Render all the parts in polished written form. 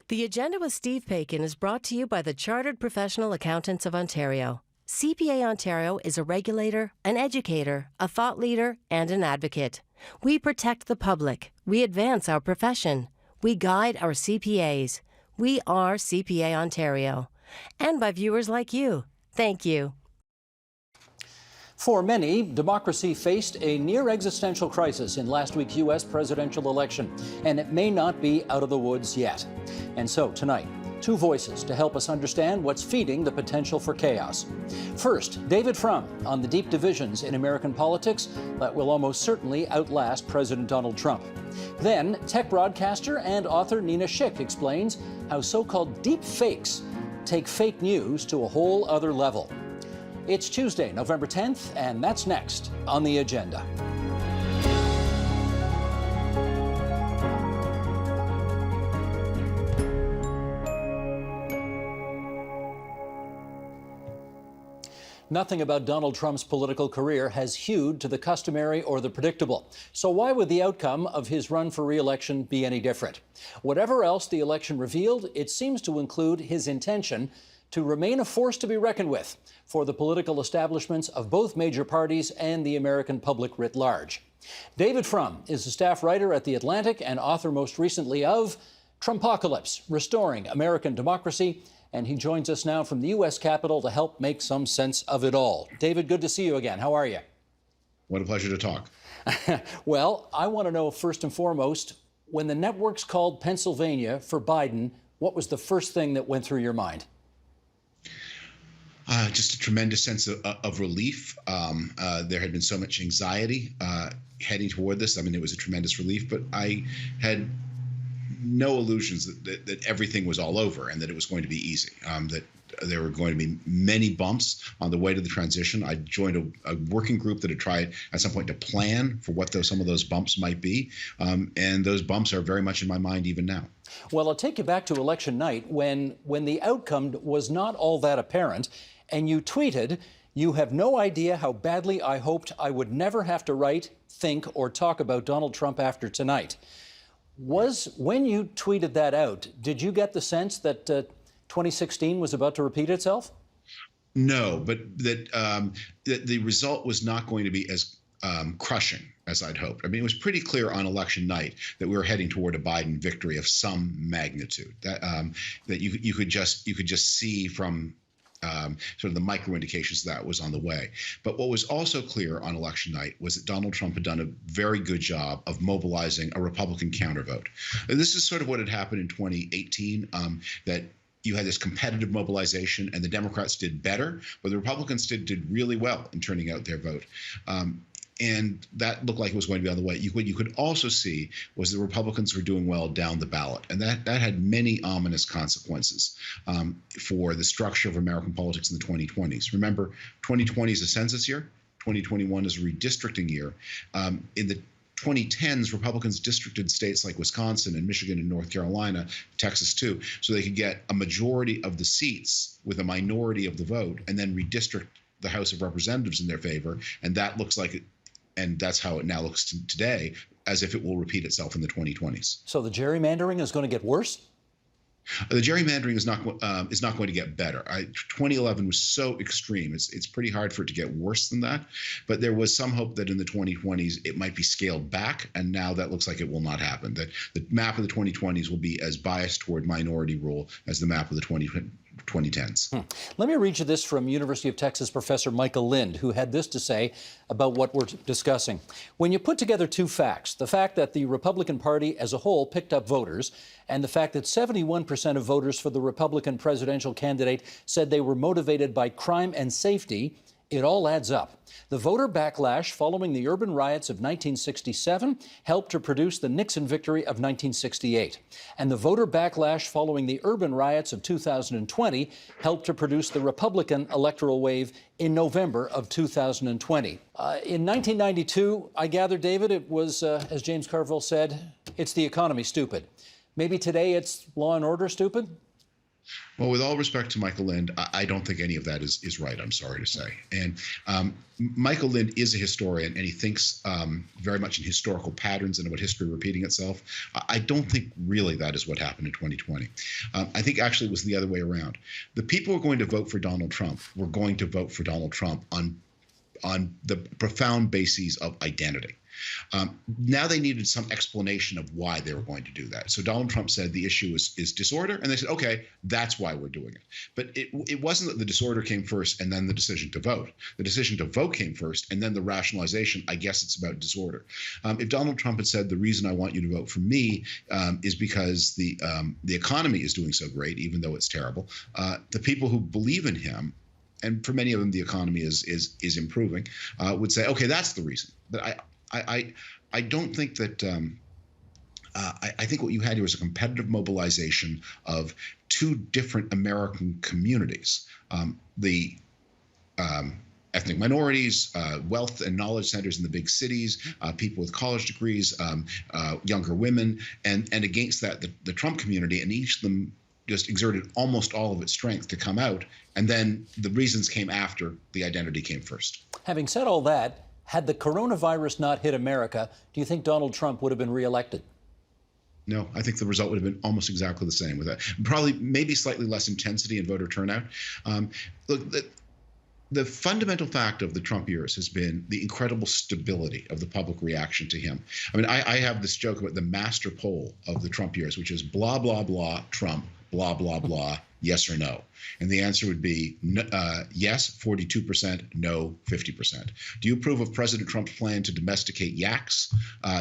The Agenda with Steve Paikin is brought to you by the Chartered Professional Accountants of Ontario. CPA Ontario is a regulator, an educator, a thought leader, and an advocate. We protect the public. We advance our profession. We guide our CPAs. We are CPA Ontario. And by viewers like you. Thank you. For many, democracy faced a near-existential crisis in last week's U.S. presidential election, and it may not be out of the woods yet. And so, tonight, two voices to help us understand what's feeding the potential for chaos. First, David Frum on the deep divisions in American politics that will almost certainly outlast President Donald Trump. Then, tech broadcaster and author Nina Schick explains how so-called deep fakes take fake news to a whole other level. It's Tuesday, November 10th, and that's next on the agenda. Nothing about Donald Trump's political career has hewed to the customary or the predictable. So why would the outcome of his run for re-election be any different? Whatever else the election revealed, it seems to include his intention to remain a force to be reckoned with for the political establishments of both major parties and the American public writ large. David Frum is a staff writer at The Atlantic and author most recently of Trumpocalypse, Restoring American Democracy, and he joins us now from the U.S. Capitol to help make some sense of it all. David, good to see you again. How are you? What a pleasure to talk. Well, I want to know first and foremost, when the networks called Pennsylvania for Biden, what was the first thing that went through your mind? Just a tremendous sense of relief. There had been so much anxiety heading toward this. I mean, it was a tremendous relief, but I had no illusions that everything was all over and that it was going to be easy, that there were going to be many bumps on the way to the transition. I joined a working group that had tried at some point to plan for what some of those bumps might be, and those bumps are very much in my mind even now. Well, I'll take you back to election night when the outcome was not all that apparent, and you tweeted, "You have no idea how badly I hoped I would never have to write, think, or talk about Donald Trump after tonight." When you tweeted that out, did you get the sense that 2016 was about to repeat itself? No, but that the result was not going to be as crushing as I'd hoped. I mean, it was pretty clear on election night that we were heading toward a Biden victory of some magnitude. That you could just see from sort of the micro indications that was on the way. But what was also clear on election night was that Donald Trump had done a very good job of mobilizing a Republican countervote. And this is sort of what had happened in 2018, that you had this competitive mobilization and the Democrats did better, but the Republicans did really well in turning out their vote. And that looked like it was going to be on the way. What you could also see was the Republicans were doing well down the ballot. And that had many ominous consequences for the structure of American politics in the 2020s. Remember, 2020 is a census year. 2021 is a redistricting year. In the 2010s, Republicans districted states like Wisconsin and Michigan and North Carolina, Texas too, so they could get a majority of the seats with a minority of the vote and then redistrict the House of Representatives in their favor. And that looks like it. And that's how it now looks today, as if it will repeat itself in the 2020s. So the gerrymandering is going to get worse? The gerrymandering is not going to get better. 2011 was so extreme. It's pretty hard for it to get worse than that. But there was some hope that in the 2020s it might be scaled back, and now that looks like it will not happen. That the map of the 2020s will be as biased toward minority rule as the map of the 2010s. Let me read you this from University of Texas professor Michael Lind, who had this to say about what we're discussing. When you put together two facts, the fact that the Republican Party as a whole picked up voters, and the fact that 71% of voters for the Republican presidential candidate said they were motivated by crime and safety, it all adds up. The voter backlash following the urban riots of 1967 helped to produce the Nixon victory of 1968. And the voter backlash following the urban riots of 2020 helped to produce the Republican electoral wave in November of 2020. In 1992, I gather, David, it was, as James Carville said, it's the economy, stupid. Maybe today it's law and order, stupid? Well, with all respect to Michael Lind, I don't think any of that is right. I'm sorry to say. And Michael Lind is a historian, and he thinks very much in historical patterns and about history repeating itself. I don't think really that is what happened in 2020. I think actually it was the other way around. The people who are going to vote for Donald Trump were going to vote for Donald Trump on the profound bases of identity. Now they needed some explanation of why they were going to do that. So Donald Trump said the issue is disorder, and they said, okay, that's why we're doing it. But it wasn't that the disorder came first and then the decision to vote. The decision to vote came first, and then the rationalization, I guess it's about disorder. If Donald Trump had said the reason I want you to vote for me is because the economy is doing so great, even though it's terrible, the people who believe in him, and for many of them the economy is improving, would say, okay, that's the reason. But I don't think that I think what you had here was a competitive mobilization of two different American communities. The ethnic minorities, wealth and knowledge centers in the big cities, people with college degrees, younger women, and against that, the Trump community, and each of them just exerted almost all of its strength to come out. And then the reasons came after the identity came first. Having said all that, had the coronavirus not hit America, do you think Donald Trump would have been reelected? No, I think the result would have been almost exactly the same with that. Probably maybe slightly less intensity in voter turnout. Look, the fundamental fact of the Trump years has been the incredible stability of the public reaction to him. I mean, I have this joke about the master poll of the Trump years, which is blah, blah, blah, Trump, blah, blah, blah, yes or no. And the answer would be yes, 42%, no, 50%. Do you approve of President Trump's plan to domesticate yaks?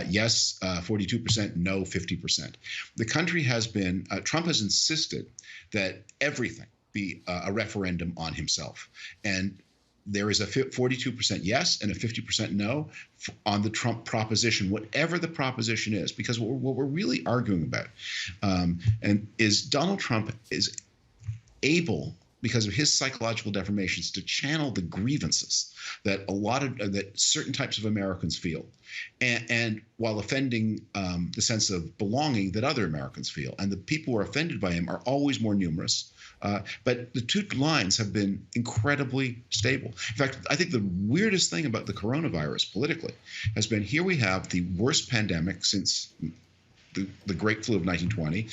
Yes, 42%, no, 50%. The country has been, Trump has insisted that everything be a referendum on himself. And there is a 42% yes and a 50% no on the Trump proposition, whatever the proposition is, because what we're really arguing about and is Donald Trump is able, because of his psychological deformations, to channel the grievances that that certain types of Americans feel, and while offending the sense of belonging that other Americans feel. And the people who are offended by him are always more numerous. But the two lines have been incredibly stable. In fact, I think the weirdest thing about the coronavirus politically has been here we have the worst pandemic since the Great Flu of 1920,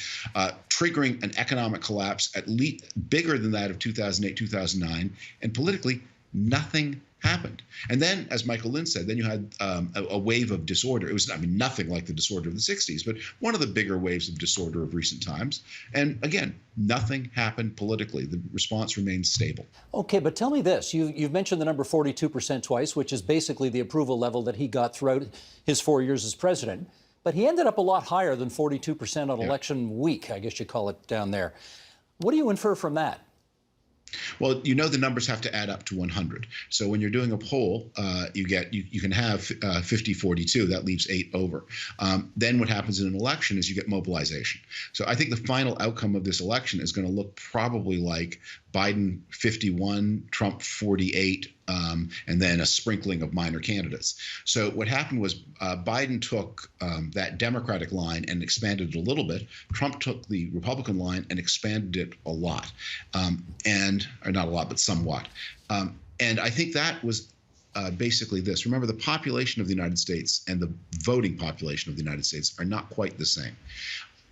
triggering an economic collapse at least bigger than that of 2008, 2009, and politically nothing happened. And then, as Michael Lind said, then you had a wave of disorder. It was, I mean, nothing like the disorder of the 60s, but one of the bigger waves of disorder of recent times. And again, nothing happened politically. The response remains stable. Okay, but tell me this. You've mentioned the number 42% twice, which is basically the approval level that he got throughout his 4 years as president. But he ended up a lot higher than 42% on election week, I guess you call it down there. What do you infer from that? Well, you know the numbers have to add up to 100. So when you're doing a poll, you can have 50-42. That leaves 8 over. Then what happens in an election is you get mobilization. So I think the final outcome of this election is going to look probably like Biden 51, Trump 48, and then a sprinkling of minor candidates. So what happened was Biden took that Democratic line and expanded it a little bit. Trump took the Republican line and expanded it a lot, or not a lot, but somewhat. And I think that was basically this. Remember, the population of the United States and the voting population of the United States are not quite the same.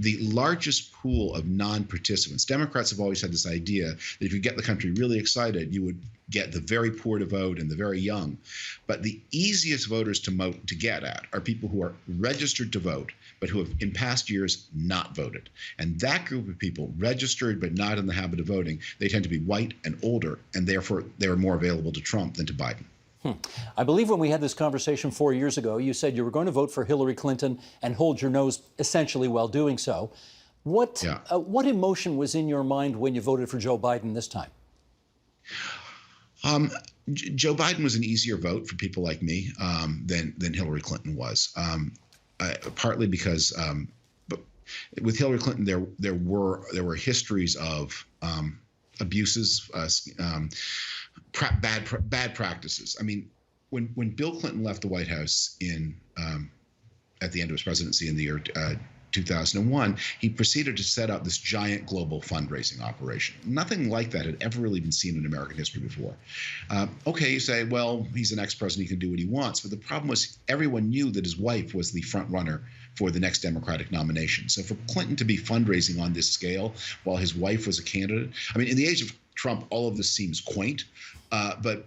The largest pool of non-participants, Democrats have always had this idea that if you get the country really excited, you would get the very poor to vote and the very young. But the easiest voters to get at are people who are registered to vote, but who have in past years not voted. And that group of people, registered but not in the habit of voting, they tend to be white and older, and therefore they are more available to Trump than to Biden. I believe when we had this conversation 4 years ago, you said you were going to vote for Hillary Clinton and hold your nose essentially while doing so. What emotion was in your mind when you voted for Joe Biden this time? Joe Biden was an easier vote for people like me than Hillary Clinton was, partly because but with Hillary Clinton there were histories of abuses, bad practices. I mean, when Bill Clinton left the White House at the end of his presidency in the year 2001, he proceeded to set up this giant global fundraising operation. Nothing like that had ever really been seen in American history before. Okay, you say, well, he's an ex-president, he can do what he wants. But the problem was everyone knew that his wife was the front runner for the next Democratic nomination. So for Clinton to be fundraising on this scale while his wife was a candidate, I mean, in the age of Trump, all of this seems quaint. But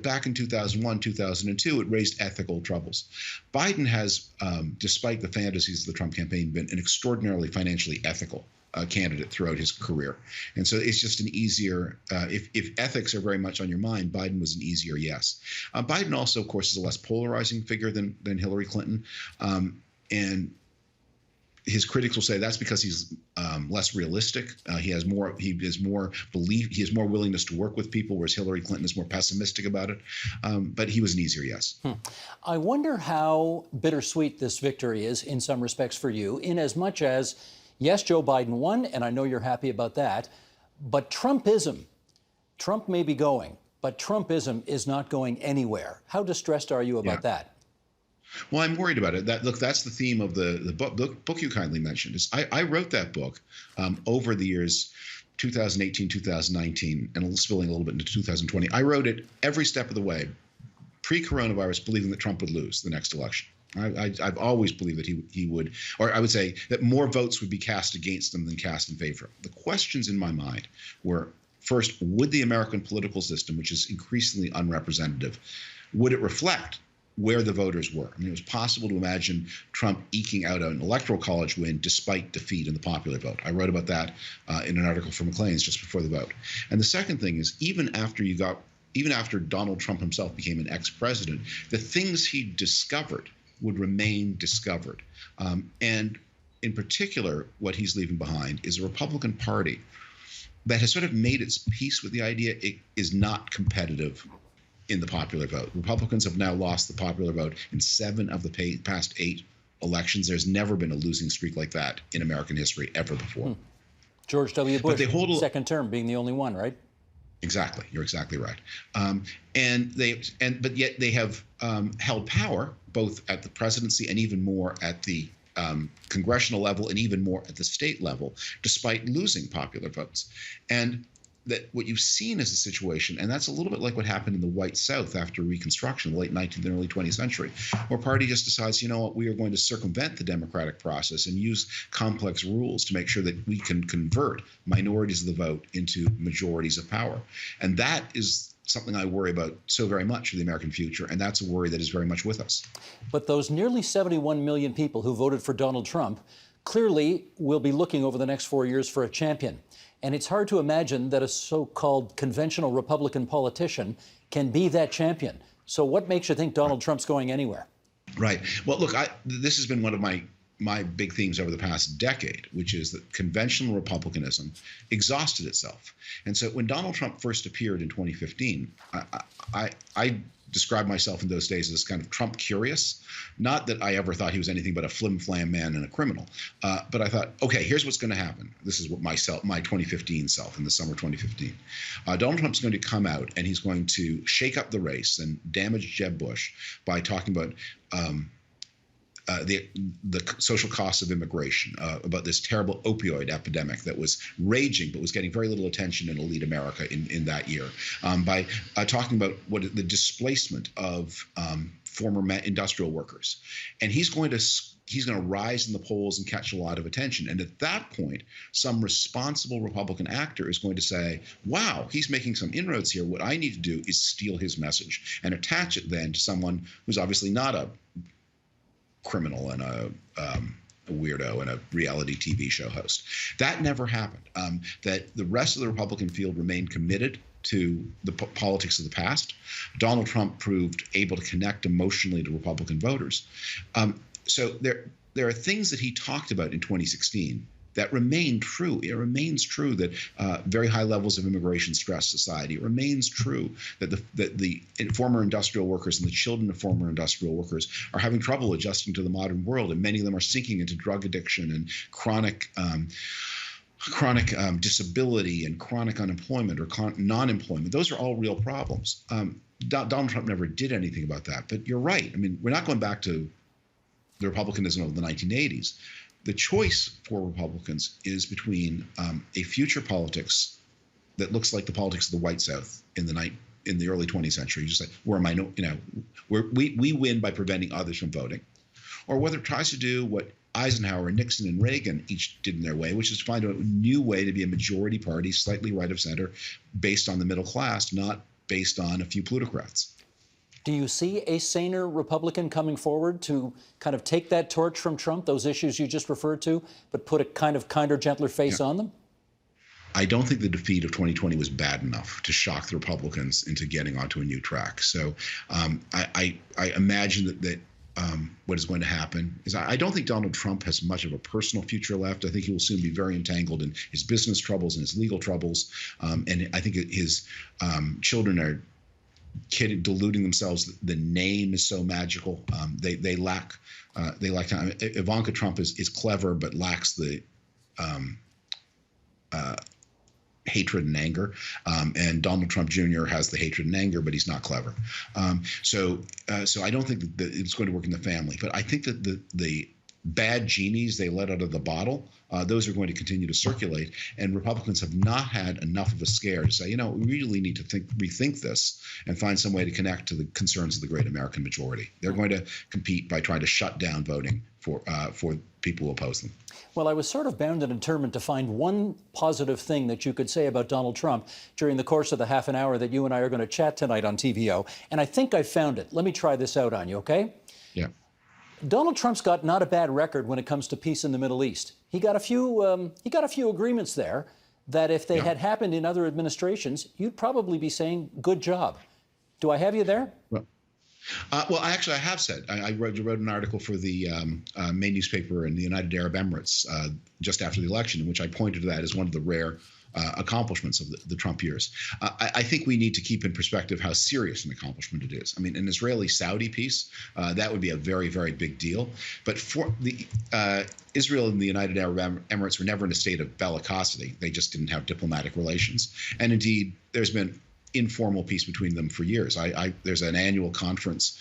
back in 2001, 2002, it raised ethical troubles. Biden has, despite the fantasies of the Trump campaign, been an extraordinarily financially ethical candidate throughout his career. And so it's just an easier, if ethics are very much on your mind, Biden was an easier yes. Biden also, of course, is a less polarizing figure than Hillary Clinton. And his critics will say that's because he's less realistic. He has more belief. He has more willingness to work with people, whereas Hillary Clinton is more pessimistic about it. But he was an easier yes. I wonder how bittersweet this victory is in some respects for you, in as much as, yes, Joe Biden won, and I know you're happy about that, but Trumpism, Trump may be going, but Trumpism is not going anywhere. How distressed are you about that? Well, I'm worried about it. That's the theme of the book you kindly mentioned. I wrote that book over the years 2018, 2019, and spilling a little bit into 2020. I wrote it every step of the way, pre-coronavirus, believing that Trump would lose the next election. I've always believed that he would, or I would say that more votes would be cast against him than cast in favor. The questions in my mind were, first, would the American political system, which is increasingly unrepresentative, would it reflect where the voters were? I mean, it was possible to imagine Trump eking out an electoral college win despite defeat in the popular vote. I wrote about that in an article for Maclean's just before the vote. And the second thing is, even after Donald Trump himself became an ex-president, the things he discovered would remain discovered. And in particular, what he's leaving behind is a Republican Party that has sort of made its peace with the idea it is not competitive in the popular vote. Republicans have now lost the popular vote in 7 of the past 8 elections. There's never been a losing streak like that in American history ever before. George W. Bush, second term, being the only one, right? Exactly. You're exactly right. But yet they have held power both at the presidency and even more at the congressional level and even more at the state level, despite losing popular votes. And that what you've seen is a situation, and that's a little bit like what happened in the White South after Reconstruction, the late 19th and early 20th century, where a party just decides, you know what, we are going to circumvent the democratic process and use complex rules to make sure that we can convert minorities of the vote into majorities of power. And that is something I worry about so very much for the American future, and that's a worry that is very much with us. But those nearly 71 million people who voted for Donald Trump clearly will be looking over the next 4 years for a champion. And it's hard to imagine that a so-called conventional Republican politician can be that champion. So what makes you think Donald Trump's going anywhere? Right. Well, look, this has been one of my big themes over the past decade, which is that conventional Republicanism exhausted itself. And so when Donald Trump first appeared in 2015, I described myself in those days as kind of Trump curious. Not that I ever thought he was anything but a flim-flam man and a criminal, but I thought, okay, here's what's going to happen. This is what my 2015 self in the summer 2015. Donald Trump's going to come out and he's going to shake up the race and damage Jeb Bush by talking about the social costs of immigration, about this terrible opioid epidemic that was raging but was getting very little attention in elite America in that year, by talking about the displacement of former industrial workers. And he's going to rise in the polls and catch a lot of attention. And at that point, some responsible Republican actor is going to say, wow, he's making some inroads here. What I need to do is steal his message and attach it then to someone who's obviously not a criminal and a weirdo and a reality TV show host. That never happened. That the rest of the Republican field remained committed to the politics of the past. Donald Trump proved able to connect emotionally to Republican voters. So there are things that he talked about in 2016 that remain true. It remains true that very high levels of immigration stress society. It remains true that the former industrial workers and the children of former industrial workers are having trouble adjusting to the modern world, and many of them are sinking into drug addiction and chronic disability and chronic unemployment or non-employment. Those are all real problems. Donald Trump never did anything about that. But you're right. I mean, we're not going back to the Republicanism of the 1980s. the choice for Republicans is between a future politics that looks like the politics of the White South in the early 20th century. You just say, we win by preventing others from voting, or whether it tries to do what Eisenhower, Nixon, and Reagan each did in their way, which is to find a new way to be a majority party, slightly right of center, based on the middle class, not based on a few plutocrats. Do you see a saner Republican coming forward to kind of take that torch from Trump, those issues you just referred to, but put a kind of kinder, gentler face on them? I don't think the defeat of 2020 was bad enough to shock the Republicans into getting onto a new track. So I imagine that what is going to happen is I don't think Donald Trump has much of a personal future left. I think he will soon be very entangled in his business troubles and his legal troubles. And I think his children are deluding themselves. The name is so magical. They lack time. Ivanka Trump is clever, but lacks the hatred and anger, and Donald Trump Jr. has the hatred and anger, but he's not clever. So I don't think that it's going to work in the family. But I think that the bad genies they let out of the bottle, those are going to continue to circulate. And Republicans have not had enough of a scare to say, we really need to rethink this and find some way to connect to the concerns of the great American majority. They're going to compete by trying to shut down voting for people who oppose them. Well, I was sort of bound and determined to find one positive thing that you could say about Donald Trump during the course of the half an hour that you and I are going to chat tonight on TVO. And I think I found it. Let me try this out on you, okay? Yeah. Donald Trump's got not a bad record when it comes to peace in the Middle East. He got a few agreements there that if they had happened in other administrations, you'd probably be saying, good job. Do I have you there? Well, I have said. I wrote an article for the main newspaper in the United Arab Emirates just after the election, in which I pointed to that as one of the rare accomplishments of the Trump years. I think we need to keep in perspective how serious an accomplishment it is. I mean, an Israeli-Saudi peace, that would be a very, very big deal. But for Israel and the United Arab Emirates were never in a state of bellicosity. They just didn't have diplomatic relations. And indeed, there's been informal peace between them for years. There's an annual conference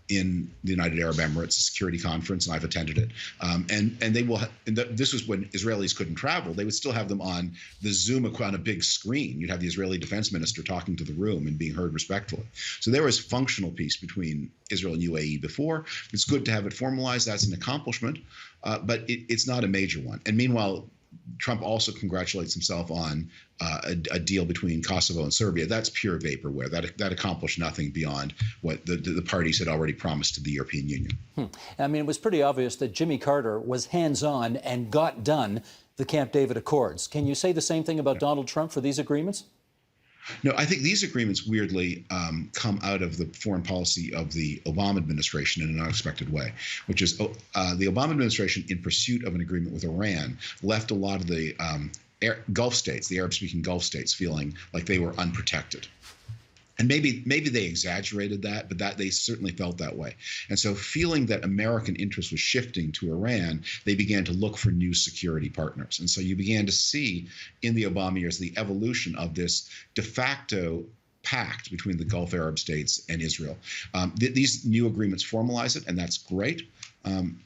in the United Arab Emirates, a security conference, and I've attended it. And they will. This was when Israelis couldn't travel. They would still have them on the Zoom on a big screen. You'd have the Israeli defense minister talking to the room and being heard respectfully. So there was functional peace between Israel and UAE before. It's good to have it formalized. That's an accomplishment, but it's not a major one. And meanwhile, Trump also congratulates himself on a deal between Kosovo and Serbia. That's pure vaporware. That accomplished nothing beyond what the parties had already promised to the European Union. I mean, it was pretty obvious that Jimmy Carter was hands-on and got done the Camp David Accords. Can you say the same thing about Donald Trump for these agreements? No, I think these agreements weirdly come out of the foreign policy of the Obama administration in an unexpected way, which is the Obama administration, in pursuit of an agreement with Iran, left a lot of the Gulf states, the Arab-speaking Gulf states, feeling like they were unprotected. And maybe they exaggerated that, but that they certainly felt that way. And so, feeling that American interest was shifting to Iran, they began to look for new security partners. And so you began to see in the Obama years the evolution of this de facto pact between the Gulf Arab states and Israel. These new agreements formalize it, and that's great.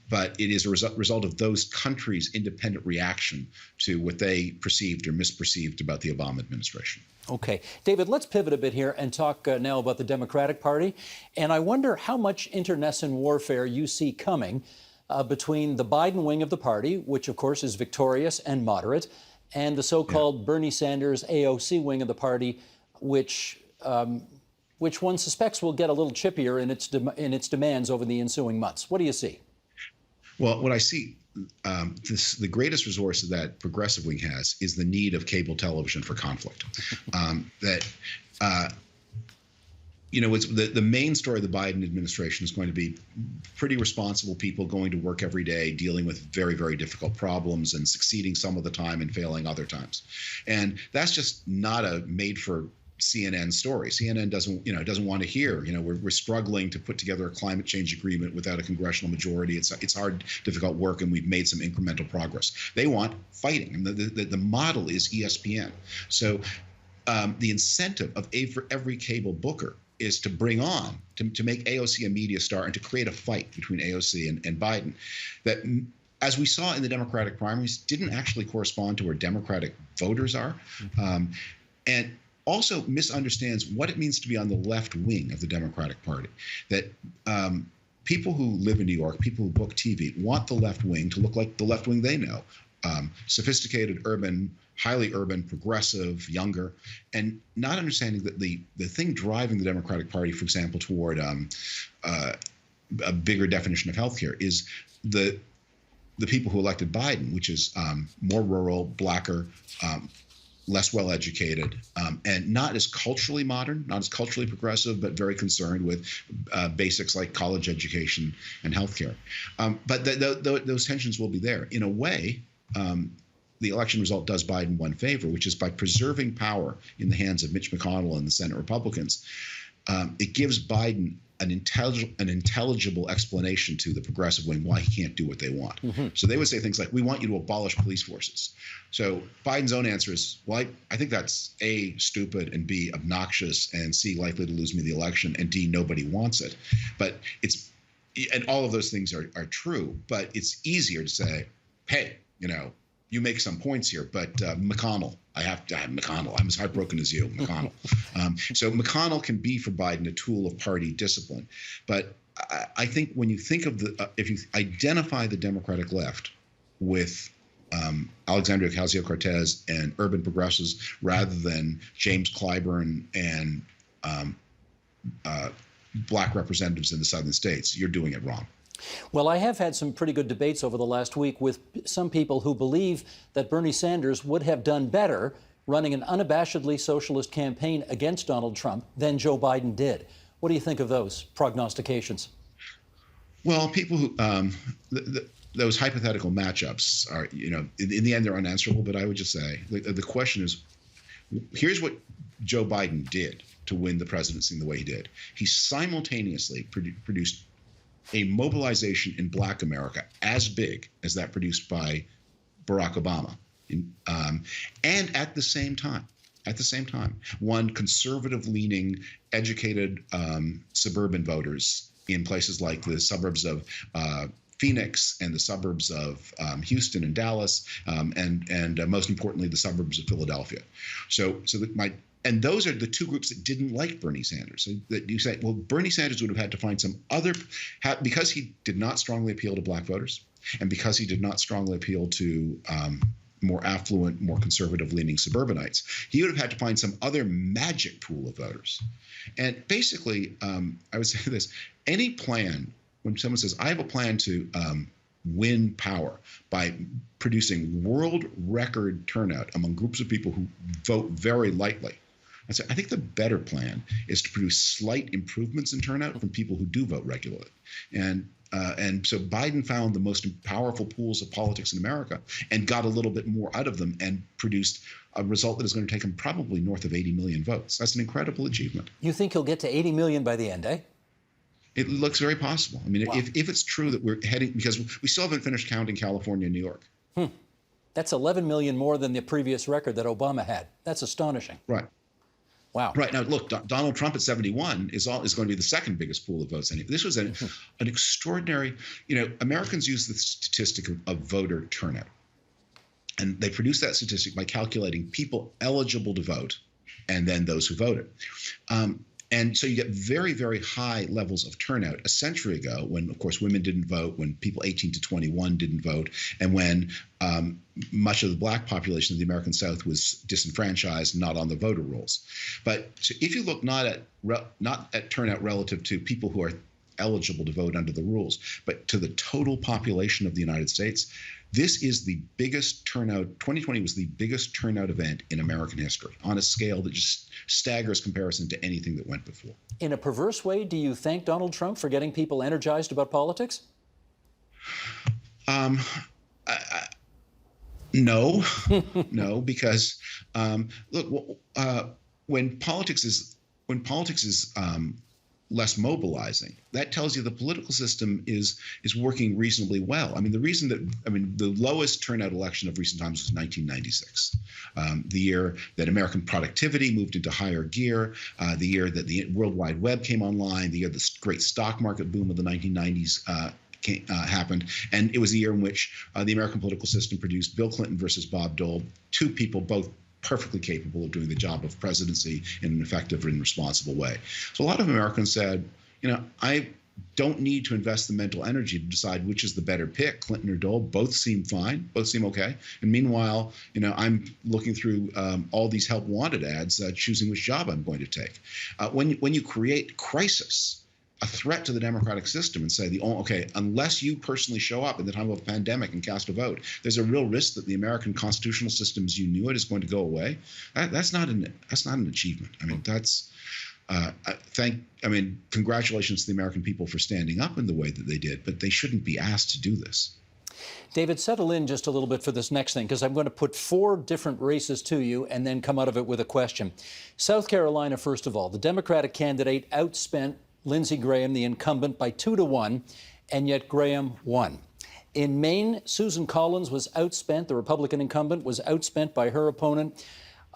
But it is a result of those countries' independent reaction to what they perceived or misperceived about the Obama administration. Okay. David, let's pivot a bit here and talk now about the Democratic Party. And I wonder how much internecine warfare you see coming between the Biden wing of the party, which, of course, is victorious and moderate, and the so-called Bernie Sanders AOC wing of the party, which one suspects will get a little chippier in its demands over the ensuing months. What do you see? Well, what I see, the greatest resource that progressive wing has is the need of cable television for conflict. It's the main story of the Biden administration is going to be pretty responsible people going to work every day, dealing with very, very difficult problems and succeeding some of the time and failing other times. And that's just not a made for CNN story. CNN doesn't want to hear, we're struggling to put together a climate change agreement without a congressional majority. It's hard, difficult work, and we've made some incremental progress. They want fighting, and the model is ESPN. So the incentive of every cable booker is to bring to make AOC a media star and to create a fight between AOC and Biden that as we saw in the Democratic primaries, didn't actually correspond to where Democratic voters are, and also misunderstands what it means to be on the left wing of the Democratic Party. That people who live in New York, people who book TV, want the left wing to look like the left wing they know. Sophisticated, urban, highly urban, progressive, younger, and not understanding that the thing driving the Democratic Party, for example, toward a bigger definition of healthcare is the people who elected Biden, which is more rural, blacker, less well-educated, and not as culturally modern, not as culturally progressive, but very concerned with basics like college education and healthcare. But those tensions will be there. In a way, the election result does Biden one favor, which is by preserving power in the hands of Mitch McConnell and the Senate Republicans, it gives Biden an intelligible explanation to the progressive wing why he can't do what they want. So they would say things like, we want you to abolish police forces. So Biden's own answer is, well, I think that's A, stupid, and B, obnoxious, and C, likely to lose me the election, and D, nobody wants it. But and all of those things are true, but it's easier to say, hey, you make some points here, but McConnell, I have McConnell. I'm as heartbroken as you, McConnell. So McConnell can be for Biden a tool of party discipline. But I think when you think of if you identify the Democratic left with Alexandria Ocasio-Cortez and urban progressives rather than James Clyburn and black representatives in the southern states, you're doing it wrong. Well, I have had some pretty good debates over the last week with some people who believe that Bernie Sanders would have done better running an unabashedly socialist campaign against Donald Trump than Joe Biden did. What do you think of those prognostications? Well, people who those hypothetical matchups are, in the end, they're unanswerable. But I would just say the question is, here's what Joe Biden did to win the presidency in the way he did. He simultaneously produced a mobilization in Black America as big as that produced by Barack Obama, and at the same time, won conservative-leaning, educated suburban voters in places like the suburbs of Phoenix and the suburbs of Houston and Dallas, and most importantly, the suburbs of Philadelphia. And those are the two groups that didn't like Bernie Sanders. So that you say, well, Bernie Sanders would have had to find some other, because he did not strongly appeal to black voters, and because he did not strongly appeal to more affluent, more conservative-leaning suburbanites, he would have had to find some other magic pool of voters. And basically, I would say this: any plan, when someone says, I have a plan to win power by producing world record turnout among groups of people who vote very lightly, I think the better plan is to produce slight improvements in turnout from people who do vote regularly. And so Biden found the most powerful pools of politics in America and got a little bit more out of them and produced a result that is going to take him probably north of 80 million votes. That's an incredible achievement. You think he'll get to 80 million by the end, eh? It looks very possible. I mean, wow. if it's true that we're heading, because we still haven't finished counting California and New York. That's 11 million more than the previous record that Obama had. That's astonishing. Right. Wow. Right. Now, look, Donald Trump at 71 is going to be the second biggest pool of votes. This was an extraordinary, Americans use the statistic of voter turnout. And they produce that statistic by calculating people eligible to vote and then those who voted. And so you get very, very high levels of turnout a century ago when, of course, women didn't vote, when people 18 to 21 didn't vote, and when much of the black population of the American South was disenfranchised, not on the voter rolls. But if you look not at turnout relative to people who are eligible to vote under the rules, but to the total population of the United States, this is the biggest turnout. 2020 was the biggest turnout event in American history on a scale that just staggers comparison to anything that went before. In a perverse way, do you thank Donald Trump for getting people energized about politics? No, no, because look, when politics is less mobilizing, that tells you the political system is working reasonably well. I mean, the lowest turnout election of recent times was 1996, the year that American productivity moved into higher gear, the year that the World Wide Web came online, the year the great stock market boom of the 1990s happened. And it was a year in which the American political system produced Bill Clinton versus Bob Dole, two people both perfectly capable of doing the job of presidency in an effective and responsible way. So a lot of Americans said, I don't need to invest the mental energy to decide which is the better pick, Clinton or Dole. Both seem fine. Both seem okay. And meanwhile, I'm looking through all these help wanted ads, choosing which job I'm going to take. When you create crisis, a threat to the democratic system, and say, unless you personally show up in the time of a pandemic and cast a vote, there's a real risk that the American constitutional system as you knew it is going to go away. That's not an achievement. I mean, congratulations to the American people for standing up in the way that they did, but they shouldn't be asked to do this. David, settle in just a little bit for this next thing, because I'm going to put 4 different races to you and then come out of it with a question. South Carolina, first of all, the Democratic candidate outspent Lindsey Graham, the incumbent, by 2-1, and yet Graham won. In Maine, Susan Collins was outspent, the Republican incumbent was outspent by her opponent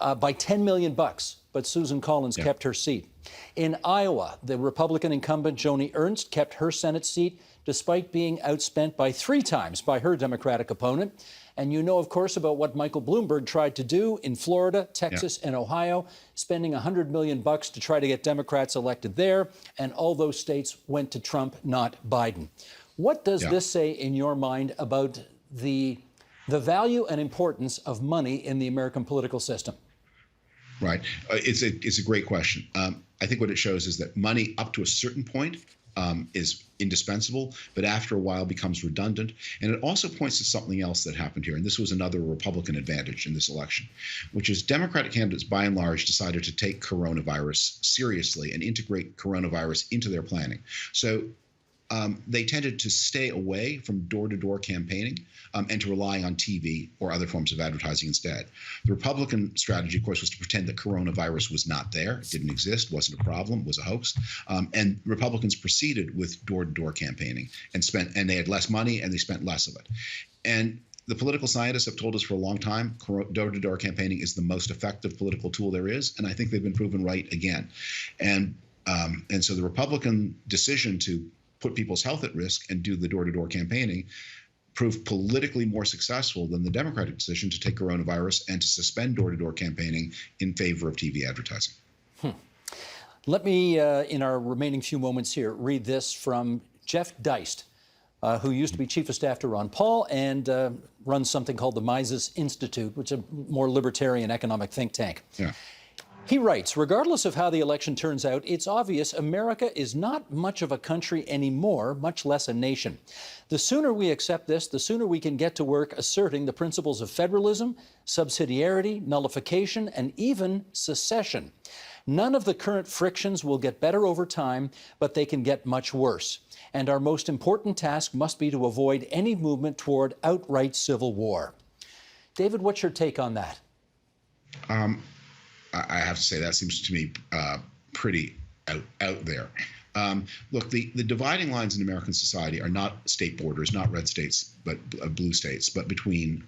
by $10 million, but Susan Collins kept her seat. In Iowa, the Republican incumbent Joni Ernst kept her Senate seat despite being outspent by 3 times by her Democratic opponent. And you know, of course, about what Michael Bloomberg tried to do in Florida, Texas, and Ohio, spending $100 million to try to get Democrats elected there. And all those states went to Trump, not Biden. What does this say in your mind about the value and importance of money in the American political system? Right. It's a great question. I think what it shows is that money up to a certain point is indispensable, but after a while becomes redundant. And it also points to something else that happened here. And this was another Republican advantage in this election, which is Democratic candidates, by and large, decided to take coronavirus seriously and integrate coronavirus into their planning. So they tended to stay away from door-to-door campaigning and to relying on TV or other forms of advertising instead. The Republican strategy, of course, was to pretend that coronavirus was not there, it didn't exist, wasn't a problem, was a hoax. And Republicans proceeded with door-to-door campaigning and they had less money and they spent less of it. And the political scientists have told us for a long time, door-to-door campaigning is the most effective political tool there is, and I think they've been proven right again. And so the Republican decision to put people's health at risk and do the door-to-door campaigning proved politically more successful than the Democratic decision to take coronavirus and to suspend door-to-door campaigning in favor of TV advertising. Let me, in our remaining few moments here, read this from Jeff Deist, who used to be chief of staff to Ron Paul and runs something called the Mises Institute, which is a more libertarian economic think tank. Yeah. He writes, regardless of how the election turns out, it's obvious America is not much of a country anymore, much less a nation. The sooner we accept this, the sooner we can get to work asserting the principles of federalism, subsidiarity, nullification, and even secession. None of the current frictions will get better over time, but they can get much worse. And our most important task must be to avoid any movement toward outright civil war. David, what's your take on that? I have to say that seems to me pretty out there. Look, the dividing lines in American society are not state borders, not red states, but blue states, but between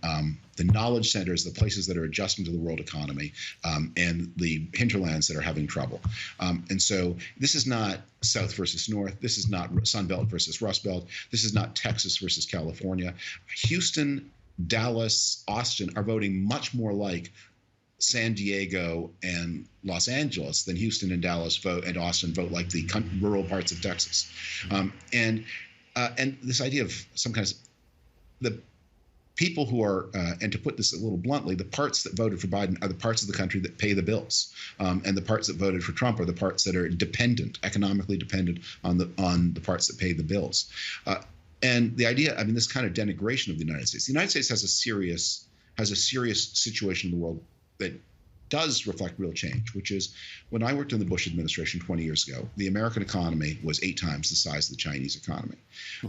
the knowledge centers, the places that are adjusting to the world economy, and the hinterlands that are having trouble. And so this is not South versus North. This is not Sun Belt versus Rust Belt. This is not Texas versus California. Houston, Dallas, Austin are voting much more like San Diego and Los Angeles than Houston and Dallas vote and Austin vote like the rural parts of Texas. And this idea of some kind of the people who are, and to put this a little bluntly, the parts that voted for Biden are the parts of the country that pay the bills. And the parts that voted for Trump are the parts that are dependent, economically dependent on the parts that pay the bills. And the idea, I mean, this kind of denigration of the United States has a serious situation in the world that does reflect real change, which is when I worked in the Bush administration 20 years ago, the American economy was 8 times the size of the Chinese economy.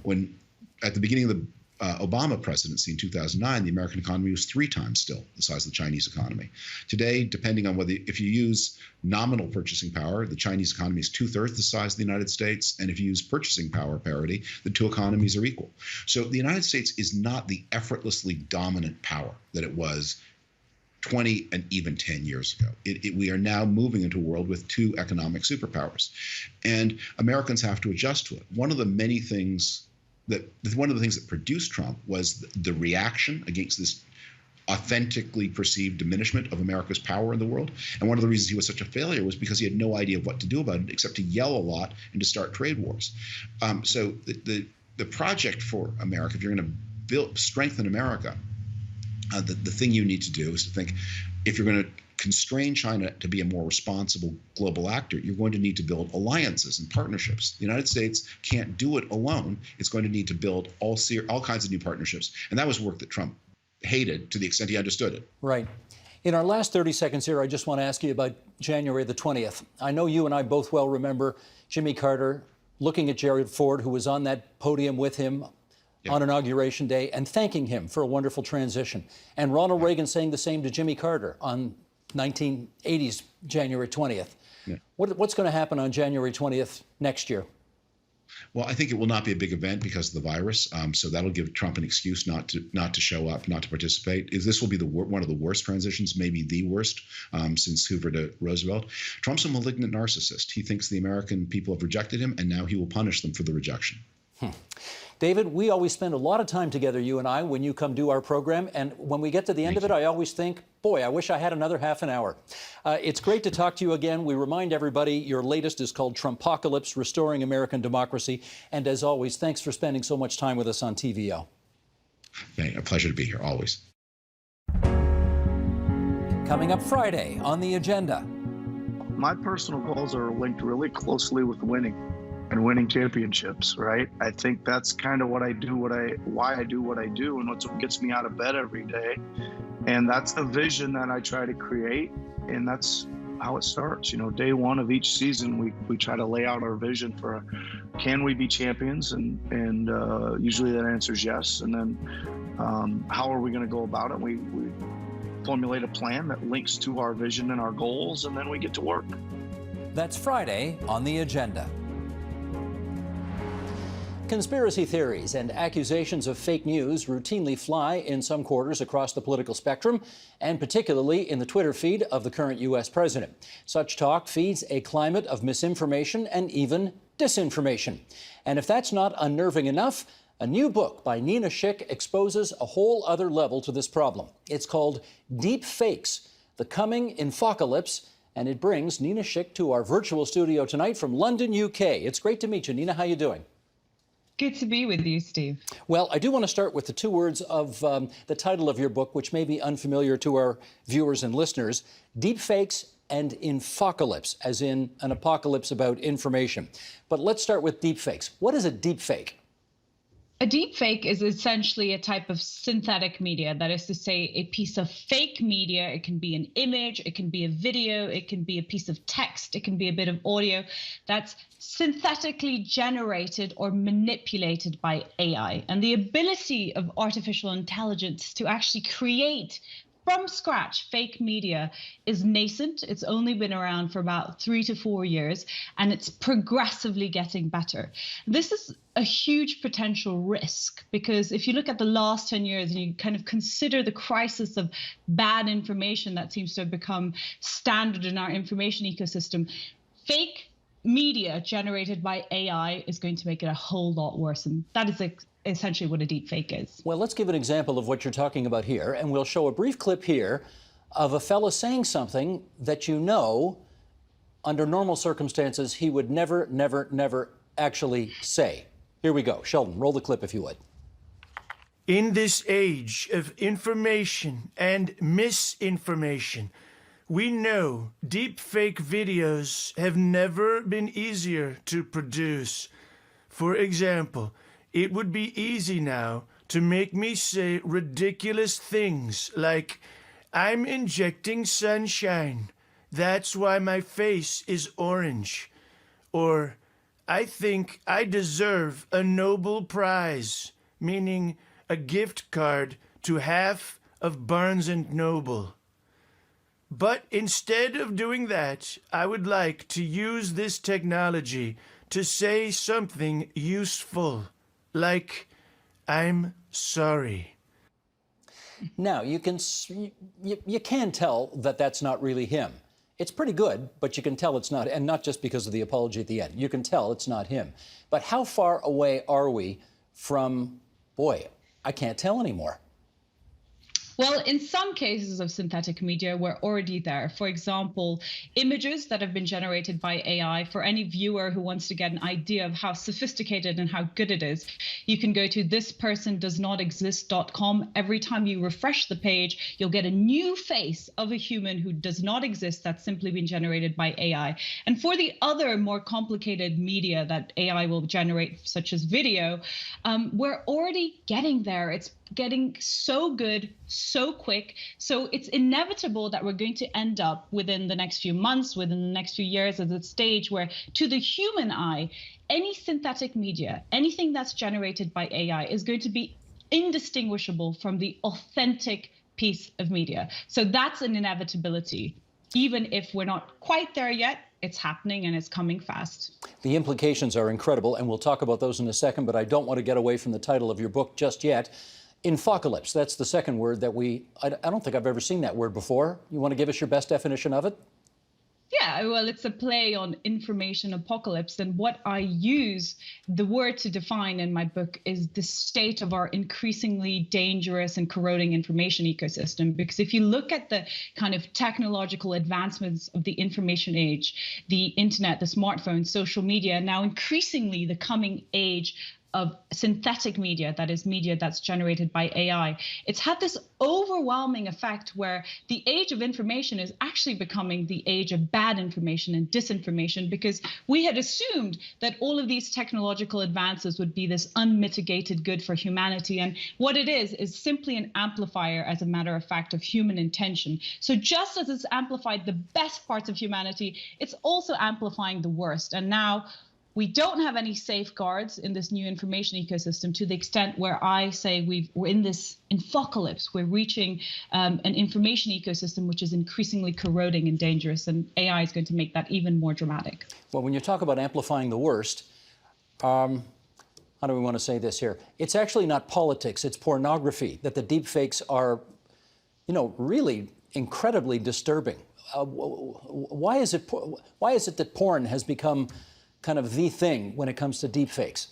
When at the beginning of the Obama presidency in 2009, the American economy was 3 times still the size of the Chinese economy. Today, depending on if you use nominal purchasing power, the Chinese economy is 2/3 the size of the United States. And if you use purchasing power parity, the 2 economies are equal. So the United States is not the effortlessly dominant power that it was 20 and even 10 years ago. We are now moving into a world with 2 economic superpowers. And Americans have to adjust to it. One of the many things one of the things that produced Trump was the reaction against this authentically perceived diminishment of America's power in the world. And one of the reasons he was such a failure was because he had no idea what to do about it except to yell a lot and to start trade wars. So the project for America, if you're going to strengthen America, the thing you need to do is to think, if you're going to constrain China to be a more responsible global actor, you're going to need to build alliances and partnerships. The United States can't do it alone. It's going to need to build all kinds of new partnerships. And that was work that Trump hated to the extent he understood it. Right. In our last 30 seconds here, I just want to ask you about January the 20th. I know you and I both well remember Jimmy Carter looking at Gerald Ford, who was on that podium with him on Inauguration Day, and thanking him for a wonderful transition. And Ronald Reagan saying the same to Jimmy Carter on 1980's January 20th. Yeah. What's going to happen on January 20th next year? Well, I think it will not be a big event because of the virus. So that'll give Trump an excuse not to show up, not to participate. This will be one of the worst transitions, maybe the worst since Hoover to Roosevelt. Trump's a malignant narcissist. He thinks the American people have rejected him, and now he will punish them for the rejection. David, we always spend a lot of time together, you and I, when you come do our program. And when we get to the end of it, I always think, boy, I wish I had another half an hour. It's great to talk to you again. We remind everybody your latest is called Trumpocalypse, Restoring American Democracy. And as always, thanks for spending so much time with us on TVO. A pleasure to be here, always. Coming up Friday on the agenda. My personal goals are linked really closely with winning and winning championships, right? I think that's kind of what I do, why I do what I do, and what's what gets me out of bed every day. And that's the vision that I try to create, and that's how it starts. You know, day one of each season, we try to lay out our vision for can we be champions, and usually that answer is yes. And then how are we going to go about it? We formulate a plan that links to our vision and our goals, and then we get to work. That's Friday on the agenda. Conspiracy theories and accusations of fake news routinely fly in some quarters across the political spectrum, and particularly in the Twitter feed of the current U.S. president. Such talk feeds a climate of misinformation and even disinformation. And if that's not unnerving enough, a new book by Nina Schick exposes a whole other level to this problem. It's called Deep Fakes, The Coming Infocalypse, and it brings Nina Schick to our virtual studio tonight from London, UK. It's great to meet you, Nina. How are you doing? Good to be with you, Steve. Well, I do want to start with the two words of the title of your book, which may be unfamiliar to our viewers and listeners, Deep Fakes and Infocalypse, as in an apocalypse about information. But let's start with deep fakes. What is a deep fake? A deep fake is essentially a type of synthetic media. That is to say, a piece of fake media. It can be an image, it can be a video, it can be a piece of text, it can be a bit of audio that's synthetically generated or manipulated by AI. And the ability of artificial intelligence to actually create from scratch fake media is nascent. It's only been around for about 3 to 4 years, and it's progressively getting better. This is a huge potential risk, because if you look at the last 10 years and you kind of consider the crisis of bad information that seems to have become standard in our information ecosystem, fake media generated by AI is going to make it a whole lot worse. And that is essentially what a deep fake is. Well, let's give an example of what you're talking about here, and we'll show a brief clip here of a fella saying something that you know, under normal circumstances, he would never, never, never actually say. Here we go. Sheldon, roll the clip if you would. In this age of information and misinformation, we know deep fake videos have never been easier to produce. For example, it would be easy now to make me say ridiculous things like, I'm injecting sunshine. That's why my face is orange. Or, I think I deserve a Nobel Prize, meaning a gift card to half of Barnes & Noble. But instead of doing that, I would like to use this technology to say something useful, like, I'm sorry. Now, you can tell that that's not really him. It's pretty good, but you can tell it's not, and not just because of the apology at the end. You can tell it's not him. But how far away are we from, boy, I can't tell anymore? Well, in some cases of synthetic media, we're already there. For example, images that have been generated by AI. For any viewer who wants to get an idea of how sophisticated and how good it is, you can go to thispersondoesnotexist.com. Every time you refresh the page, you'll get a new face of a human who does not exist that's simply been generated by AI. And for the other more complicated media that AI will generate, such as video, we're already getting there. It's getting so good, so quick. So it's inevitable that we're going to end up within the next few months, within the next few years, at a stage where, to the human eye, any synthetic media, anything that's generated by AI is going to be indistinguishable from the authentic piece of media. So that's an inevitability. Even if we're not quite there yet, it's happening and it's coming fast. The implications are incredible, and we'll talk about those in a second, but I don't want to get away from the title of your book just yet. Infocalypse, that's the second word that I don't think I've ever seen that word before. You want to give us your best definition of it? Yeah, well, it's a play on information apocalypse. And what I use the word to define in my book is the state of our increasingly dangerous and corroding information ecosystem. Because if you look at the kind of technological advancements of the information age, the internet, the smartphone, social media, now increasingly the coming age of synthetic media, that is media that's generated by AI, it's had this overwhelming effect where the age of information is actually becoming the age of bad information and disinformation, because we had assumed that all of these technological advances would be this unmitigated good for humanity. And what it is simply an amplifier, as a matter of fact, of human intention. So just as it's amplified the best parts of humanity, it's also amplifying the worst. And now we don't have any safeguards in this new information ecosystem, to the extent where I say we're in this infocalypse. We're reaching an information ecosystem which is increasingly corroding and dangerous, and AI is going to make that even more dramatic. Well, when you talk about amplifying the worst, how do we want to say this here? It's actually not politics, it's pornography, that the deepfakes are, really incredibly disturbing. Why is it that porn has become kind of the thing when it comes to deepfakes?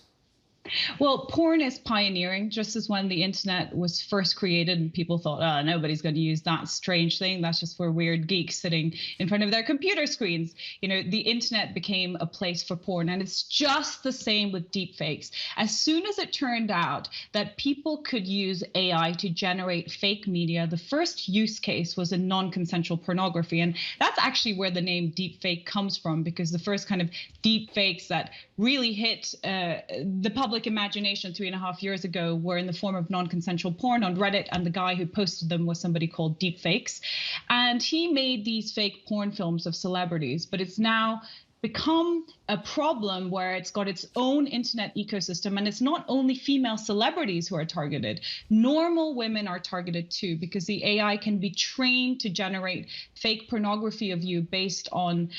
Well, porn is pioneering, just as when the internet was first created and people thought, oh, nobody's going to use that strange thing. That's just for weird geeks sitting in front of their computer screens. The internet became a place for porn. And it's just the same with deepfakes. As soon as it turned out that people could use AI to generate fake media, the first use case was in non-consensual pornography. And that's actually where the name deepfake comes from, because the first kind of deepfakes that really hit the public imagination 3.5 years ago were in the form of non-consensual porn on Reddit, and the guy who posted them was somebody called Deepfakes. And he made these fake porn films of celebrities, but it's now become a problem where it's got its own internet ecosystem. And it's not only female celebrities who are targeted. Normal women are targeted too, because the AI can be trained to generate fake pornography of you based on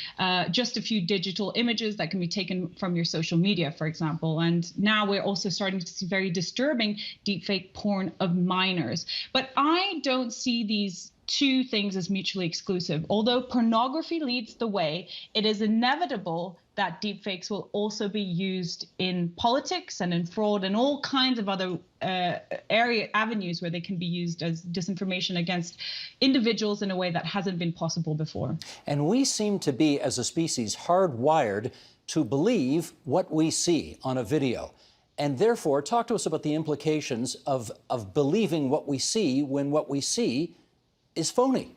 just a few digital images that can be taken from your social media, for example. And now we're also starting to see very disturbing deepfake porn of minors. But I don't see these two things as mutually exclusive. Although pornography leads the way, it is inevitable that deepfakes will also be used in politics and in fraud and all kinds of other avenues where they can be used as disinformation against individuals in a way that hasn't been possible before. And we seem to be, as a species, hardwired to believe what we see on a video. And therefore, talk to us about the implications of believing what we see when what we see is phony.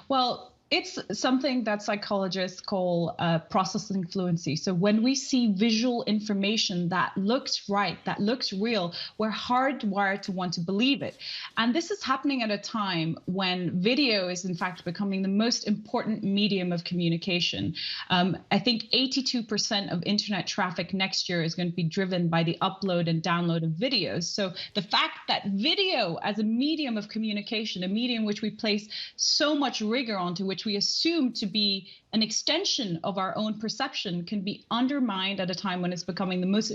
Well, it's something that psychologists call processing fluency. So when we see visual information that looks right, that looks real, we're hardwired to want to believe it. And this is happening at a time when video is, in fact, becoming the most important medium of communication. I think 82% of internet traffic next year is going to be driven by the upload and download of videos. So the fact that video as a medium of communication, a medium which we place so much rigor onto, which we assume to be an extension of our own perception, can be undermined at a time when it's becoming the most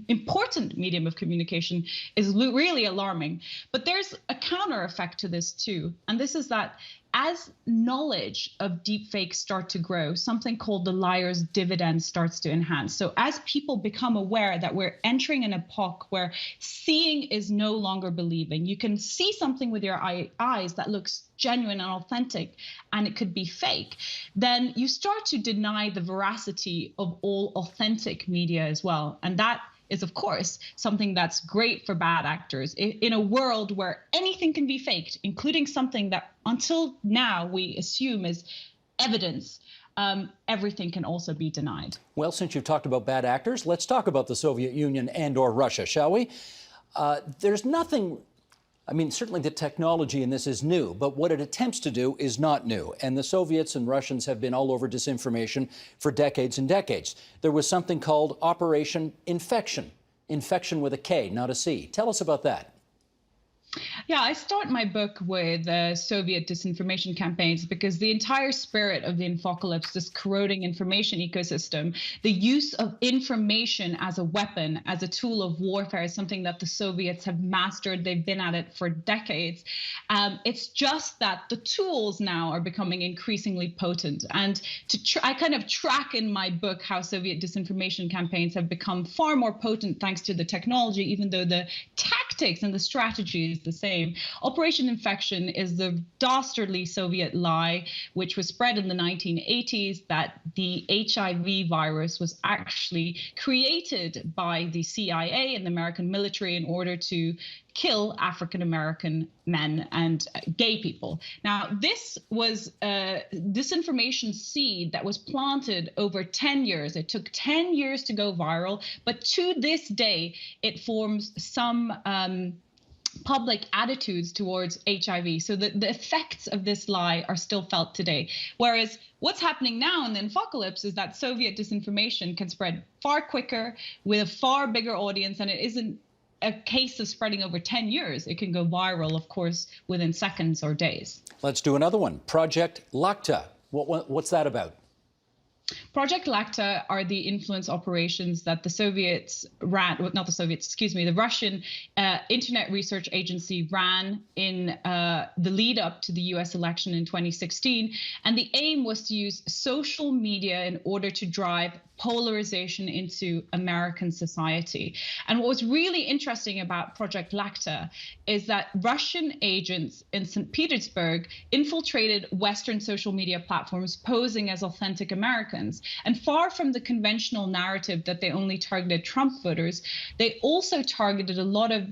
important medium of communication is really alarming. But there's a counter effect to this too. And this is that as knowledge of deepfakes start to grow, something called the liar's dividend starts to enhance. So as people become aware that we're entering an epoch where seeing is no longer believing, you can see something with your eyes that looks genuine and authentic, and it could be fake, then you start to deny the veracity of all authentic media as well. And that is, of course, something that's great for bad actors. In a world where anything can be faked, including something that until now we assume is evidence, everything can also be denied. Well, since you've talked about bad actors, let's talk about the Soviet Union and/or Russia, shall we? There's nothing, I mean, certainly the technology in this is new, but what it attempts to do is not new. And the Soviets and Russians have been all over disinformation for decades and decades. There was something called Operation Infection. Infection with a K, not a C. Tell us about that. Yeah, I start my book with Soviet disinformation campaigns because the entire spirit of the Infocalypse, this corroding information ecosystem, the use of information as a weapon, as a tool of warfare, is something that the Soviets have mastered. They've been at it for decades. It's just that the tools now are becoming increasingly potent. And I kind of track in my book how Soviet disinformation campaigns have become far more potent thanks to the technology, even though the tactics and the strategy is the same. Operation Infection is the dastardly Soviet lie, which was spread in the 1980s, that the HIV virus was actually created by the CIA and the American military in order to kill African-American men and gay people. Now, this was a disinformation seed that was planted over 10 years. It took 10 years to go viral, but to this day, it forms some public attitudes towards HIV. So the effects of this lie are still felt today. Whereas what's happening now in the Infocalypse is that Soviet disinformation can spread far quicker with a far bigger audience, and it isn't a case of spreading over 10 years. It can go viral, of course, within seconds or days. Let's do another one. Project Lacta. What's that about? Project Lacta are the influence operations that the Soviets ran, well, not the Soviets, excuse me, the Russian Internet Research Agency ran in the lead up to the US election in 2016. And the aim was to use social media in order to drive polarization into American society. And what was really interesting about Project Lacta is that Russian agents in St. Petersburg infiltrated Western social media platforms posing as authentic Americans. And far from the conventional narrative that they only targeted Trump voters, they also targeted a lot of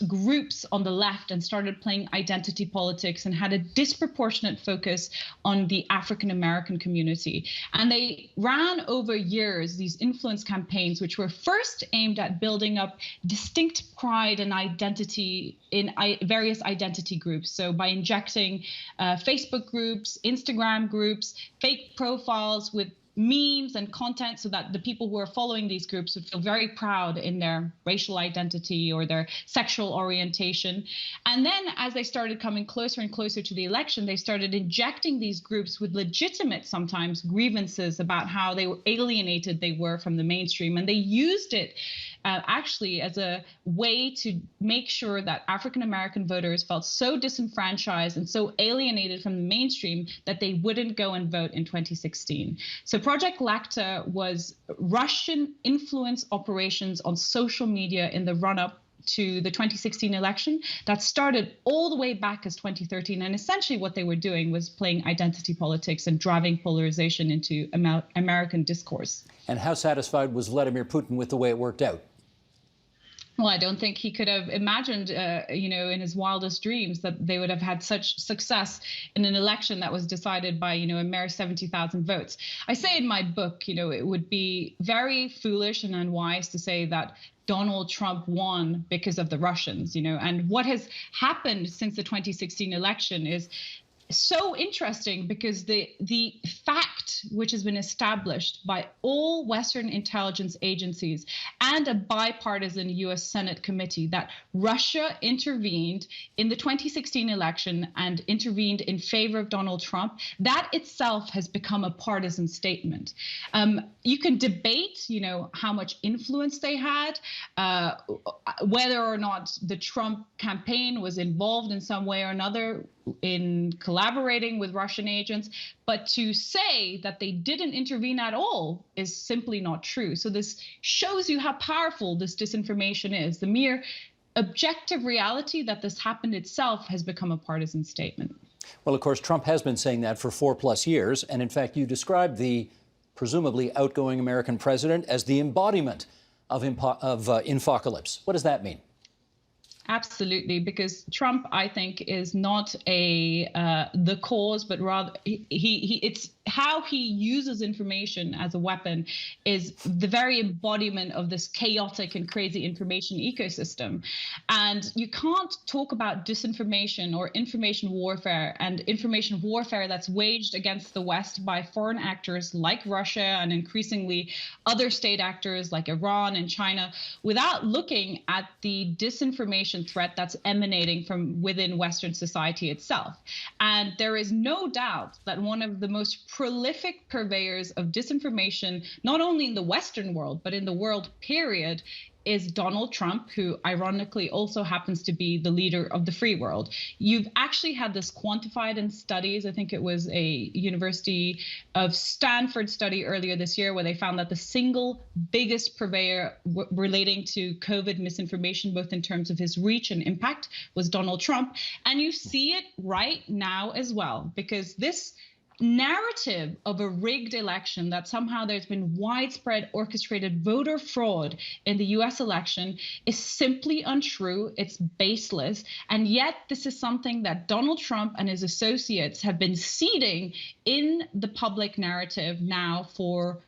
groups on the left and started playing identity politics and had a disproportionate focus on the African-American community. And they ran over years these influence campaigns, which were first aimed at building up distinct pride and identity in various identity groups. So by injecting Facebook groups, Instagram groups, fake profiles with memes and content so that the people who are following these groups would feel very proud in their racial identity or their sexual orientation. And then as they started coming closer and closer to the election, they started injecting these groups with legitimate, sometimes, grievances about how alienated they were from the mainstream. And they used it actually as a way to make sure that African-American voters felt so disenfranchised and so alienated from the mainstream that they wouldn't go and vote in 2016. So Project Lacta was Russian influence operations on social media in the run-up to the 2016 election that started all the way back as 2013. And essentially what they were doing was playing identity politics and driving polarization into American discourse. And how satisfied was Vladimir Putin with the way it worked out? Well, I don't think he could have imagined, in his wildest dreams that they would have had such success in an election that was decided by, a mere 70,000 votes. I say in my book, it would be very foolish and unwise to say that Donald Trump won because of the Russians, and what has happened since the 2016 election is so interesting because the fact which has been established by all Western intelligence agencies and a bipartisan US Senate committee, that Russia intervened in the 2016 election and intervened in favor of Donald Trump, that itself has become a partisan statement. You can debate, how much influence they had, whether or not the Trump campaign was involved in some way or another in collaborating with Russian agents, but to say that they didn't intervene at all is simply not true. So this shows you how powerful this disinformation is. The mere objective reality that this happened itself has become a partisan statement. Well, of course, Trump has been saying that for 4+ years. And in fact, you described the presumably outgoing American president as the embodiment of infocalypse. What does that mean? Absolutely, because Trump, I think, is not the cause, but rather it's how he uses information as a weapon is the very embodiment of this chaotic and crazy information ecosystem. And you can't talk about disinformation or information warfare that's waged against the West by foreign actors like Russia and increasingly other state actors like Iran and China without looking at the disinformation threat that's emanating from within Western society itself. And there is no doubt that one of the most prolific purveyors of disinformation, not only in the Western world, but in the world period, is Donald Trump, who ironically also happens to be the leader of the free world. You've actually had this quantified in studies. I think it was a University of Stanford study earlier this year where they found that the single biggest purveyor relating to COVID misinformation, both in terms of his reach and impact, was Donald Trump. And you see it right now as well, because this narrative of a rigged election, that somehow there's been widespread orchestrated voter fraud in the US election, is simply untrue. It's baseless. And yet this is something that Donald Trump and his associates have been seeding in the public narrative now for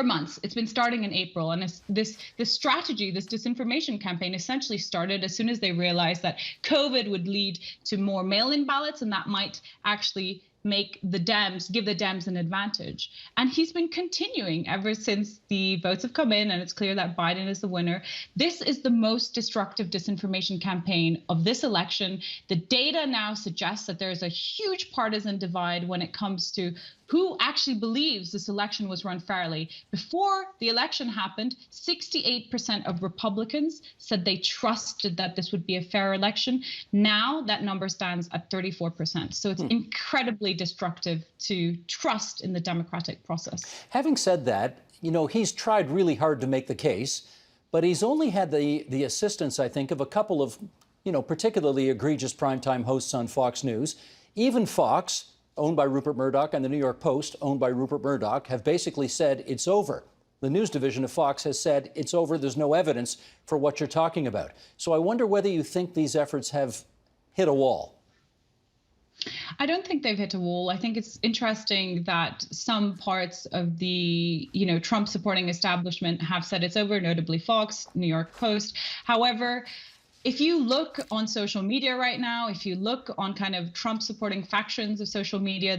months. It's been starting in April. And this strategy, this disinformation campaign essentially started as soon as they realized that COVID would lead to more mail-in ballots, and that might actually give the Dems an advantage. And he's been continuing ever since the votes have come in and it's clear that Biden is the winner. This is the most destructive disinformation campaign of this election. The data now suggests that there is a huge partisan divide when it comes to who actually believes this election was run fairly. Before the election happened, 68% of Republicans said they trusted that this would be a fair election. Now that number stands at 34%. So it's incredibly destructive to trust in the democratic process. Having said that, he's tried really hard to make the case, but he's only had the assistance, I think, of a couple of, particularly egregious primetime hosts on Fox News. Even Fox, owned by Rupert Murdoch, and the New York Post, owned by Rupert Murdoch, have basically said it's over. The news division of Fox has said it's over. There's no evidence for what you're talking about. So I wonder whether you think these efforts have hit a wall. I don't think they've hit a wall. I think it's interesting that some parts of the, Trump supporting establishment have said it's over, notably Fox, New York Post. However, if you look on social media right now, if you look on kind of Trump supporting factions of social media,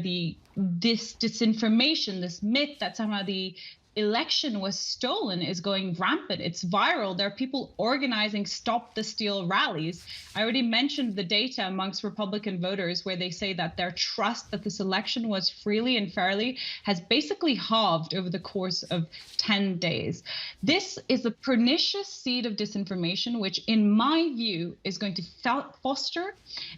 this disinformation, this myth that somehow the election was stolen is going rampant. It's viral. There are people organizing Stop the Steal rallies. I already mentioned the data amongst Republican voters where they say that their trust that this election was freely and fairly has basically halved over the course of 10 days. This is a pernicious seed of disinformation, which in my view is going to foster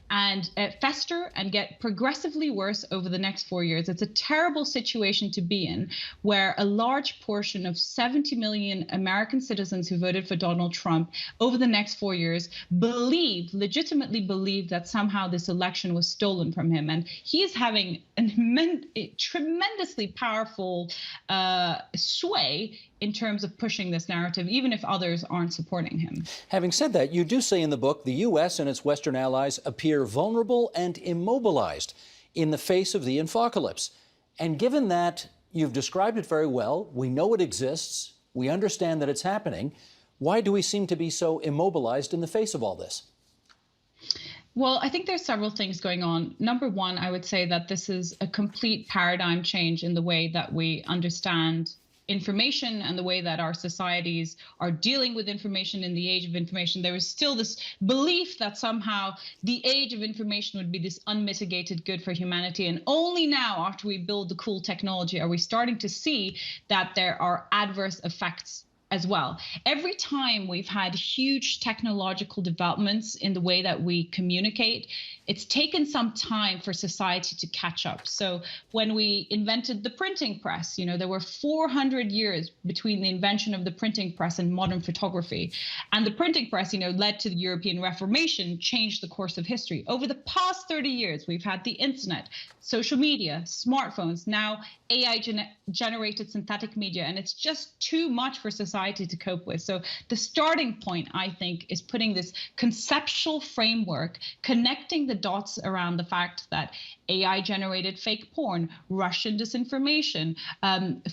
and fester and get progressively worse over the next 4 years. It's a terrible situation to be in, where a large portion of 70 million American citizens who voted for Donald Trump over the next 4 years legitimately believe that somehow this election was stolen from him. And he is having a tremendously powerful sway in terms of pushing this narrative, even if others aren't supporting him. Having said that, you do say in the book, the U.S. and its Western allies appear vulnerable and immobilized in the face of the infocalypse. And given that you've described it very well, we know it exists, we understand that it's happening, why do we seem to be so immobilized in the face of all this? Well, I think there's several things going on. Number one, I would say that this is a complete paradigm change in the way that we understand information and the way that our societies are dealing with information in the age of information. There is still this belief that somehow the age of information would be this unmitigated good for humanity. And only now, after we build the cool technology, are we starting to see that there are adverse effects as well. Every time we've had huge technological developments in the way that we communicate, it's taken some time for society to catch up. So when we invented the printing press, there were 400 years between the invention of the printing press and modern photography. And the printing press, led to the European Reformation, changed the course of history. Over the past 30 years, we've had the internet, social media, smartphones, now AI generated synthetic media, and it's just too much for society to cope with. So the starting point, I think, is putting this conceptual framework, connecting the dots around the fact that AI generated fake porn, Russian disinformation,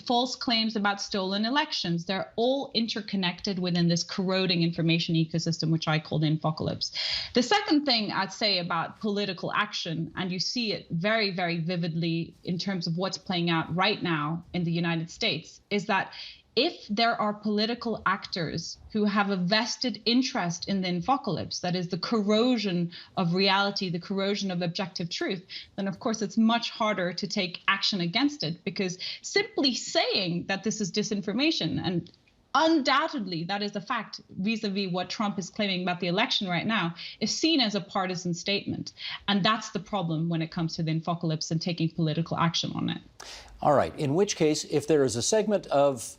false claims about stolen elections. They're all interconnected within this corroding information ecosystem, which I call the infocalypse. The second thing I'd say about political action, and you see it very, very vividly in terms of what's playing out right now in the United States, is that if there are political actors who have a vested interest in the infocalypse, that is the corrosion of reality, the corrosion of objective truth, then of course it's much harder to take action against it, because simply saying that this is disinformation, and undoubtedly that is a fact vis-a-vis what Trump is claiming about the election right now, is seen as a partisan statement. And that's the problem when it comes to the infocalypse and taking political action on it. All right. In which case, if there is a segment of,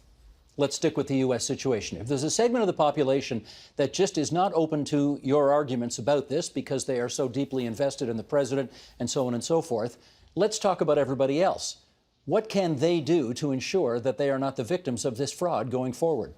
let's stick with the U.S. situation. If there's a segment of the population that just is not open to your arguments about this because they are so deeply invested in the president and so on and so forth, let's talk about everybody else. What can they do to ensure that they are not the victims of this fraud going forward?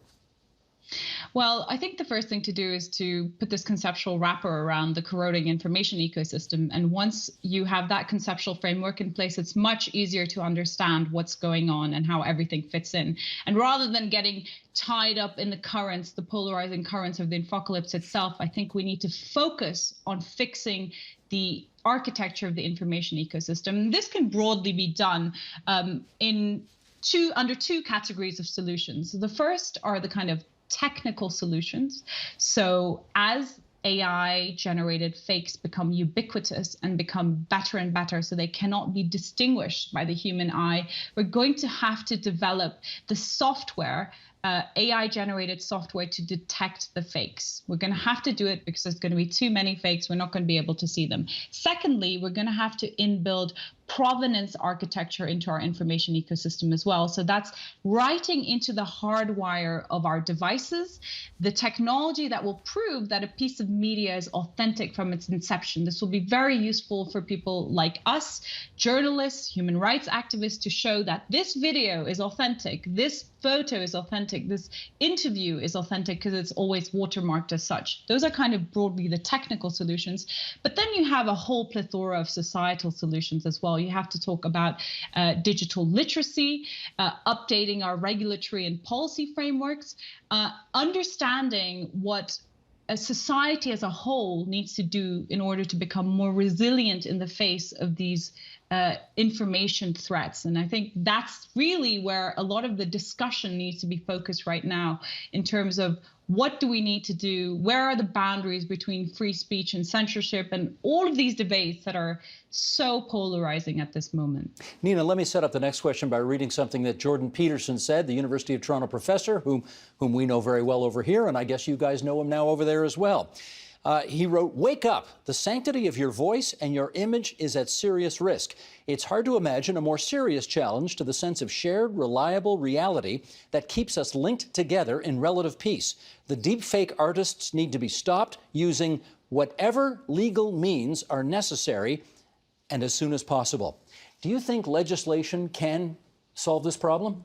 Well, I think the first thing to do is to put this conceptual wrapper around the corroding information ecosystem. And once you have that conceptual framework in place, it's much easier to understand what's going on and how everything fits in. And rather than getting tied up in the currents, the polarizing currents of the infocalypse itself, I think we need to focus on fixing the architecture of the information ecosystem. And this can broadly be done under two categories of solutions. So the first are the kind of technical solutions. So as AI generated fakes become ubiquitous and become better and better, so they cannot be distinguished by the human eye, we're going to have to develop the software, AI generated software, to detect the fakes. We're going to have to do it because there's going to be too many fakes. We're not going to be able to see them. Secondly, we're going to have to inbuild provenance architecture into our information ecosystem as well. So that's writing into the hardwire of our devices the technology that will prove that a piece of media is authentic from its inception. This will be very useful for people like us, journalists, human rights activists, to show that this video is authentic, this photo is authentic, this interview is authentic, because it's always watermarked as such. Those are kind of broadly the technical solutions. But then you have a whole plethora of societal solutions as well. You have to talk about digital literacy, updating our regulatory and policy frameworks, understanding what a society as a whole needs to do in order to become more resilient in the face of these information threats. And I think that's really where a lot of the discussion needs to be focused right now, in terms of what do we need to do? Where are the boundaries between free speech and censorship, and all of these debates that are so polarizing at this moment? Nina, let me set up the next question by reading something that Jordan Peterson said, the University of Toronto professor, whom we know very well over here, and I guess you guys know him now over there as well. He wrote, "Wake up. The sanctity of your voice and your image is at serious risk. It's hard to imagine a more serious challenge to the sense of shared, reliable reality that keeps us linked together in relative peace. The deepfake artists need to be stopped using whatever legal means are necessary, and as soon as possible." Do you think legislation can solve this problem?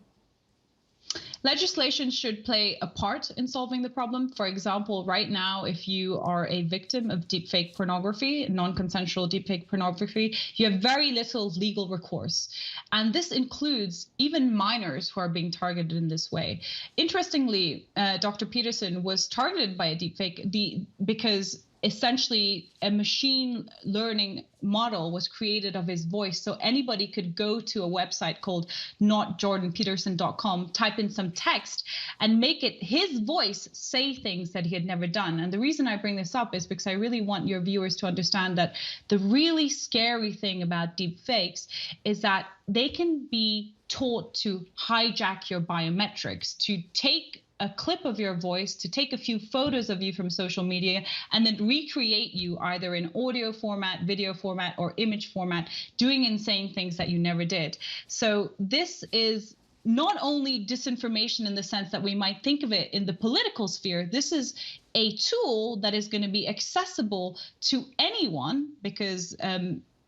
Legislation should play a part in solving the problem. For example, right now, if you are a victim of deepfake pornography, non-consensual deepfake pornography, you have very little legal recourse. And this includes even minors who are being targeted in this way. Interestingly, Dr. Peterson was targeted by a deepfake because essentially a machine learning model was created of his voice. So anybody could go to a website called notjordanpeterson.com, type in some text and make it his voice say things that he had never done. And the reason I bring this up is because I really want your viewers to understand that the really scary thing about deep fakes is that they can be taught to hijack your biometrics, to take a clip of your voice, to take a few photos of you from social media, and then recreate you either in audio format, video format, or image format, doing insane things that you never did. So this is not only disinformation in the sense that we might think of it in the political sphere. This is a tool that is going to be accessible to anyone, because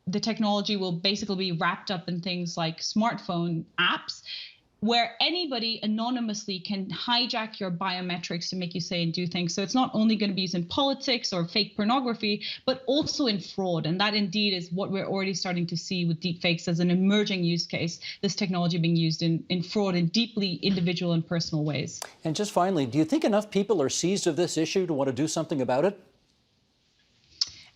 the technology will basically be wrapped up in things like smartphone apps, where anybody anonymously can hijack your biometrics to make you say and do things. So it's not only going to be used in politics or fake pornography, but also in fraud. And that indeed is what we're already starting to see with deepfakes as an emerging use case, this technology being used in fraud in deeply individual and personal ways. And just finally, do you think enough people are seized of this issue to want to do something about it?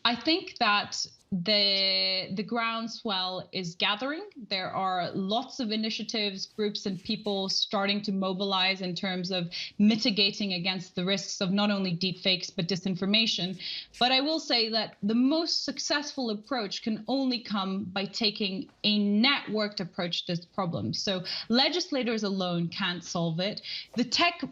I think that the groundswell is gathering. There are lots of initiatives, groups, and people starting to mobilize in terms of mitigating against the risks of not only deepfakes but disinformation. But I will say that the most successful approach can only come by taking a networked approach to this problem. So legislators alone can't solve it. The tech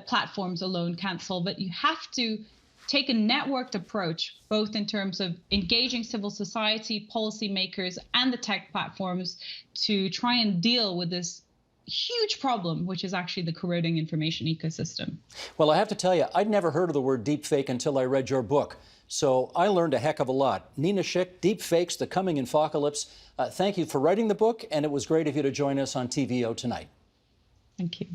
platforms alone can't solve it. You have to take a networked approach, both in terms of engaging civil society, policymakers, and the tech platforms to try and deal with this huge problem, which is actually the corroding information ecosystem. Well, I have to tell you, I'd never heard of the word deepfake until I read your book. So I learned a heck of a lot. Nina Schick, Deepfakes, The Coming Infocalypse. Thank you for writing the book, and it was great of you to join us on TVO tonight. Thank you.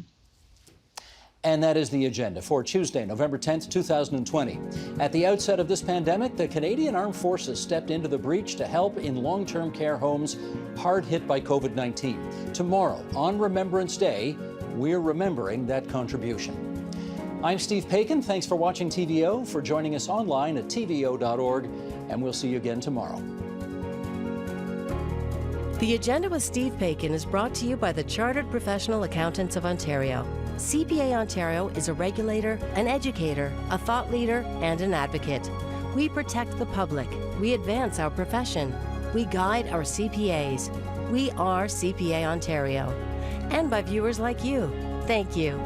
And that is the agenda for Tuesday, November 10th, 2020. At the outset of this pandemic, the Canadian Armed Forces stepped into the breach to help in long-term care homes hard hit by COVID-19. Tomorrow, on Remembrance Day, we're remembering that contribution. I'm Steve Paikin. Thanks for watching TVO, for joining us online at tvo.org, and we'll see you again tomorrow. The Agenda with Steve Paikin is brought to you by the Chartered Professional Accountants of Ontario. CPA Ontario is a regulator, an educator, a thought leader, and an advocate. We protect the public. We advance our profession. We guide our CPAs. We are CPA Ontario. And by viewers like you. Thank you.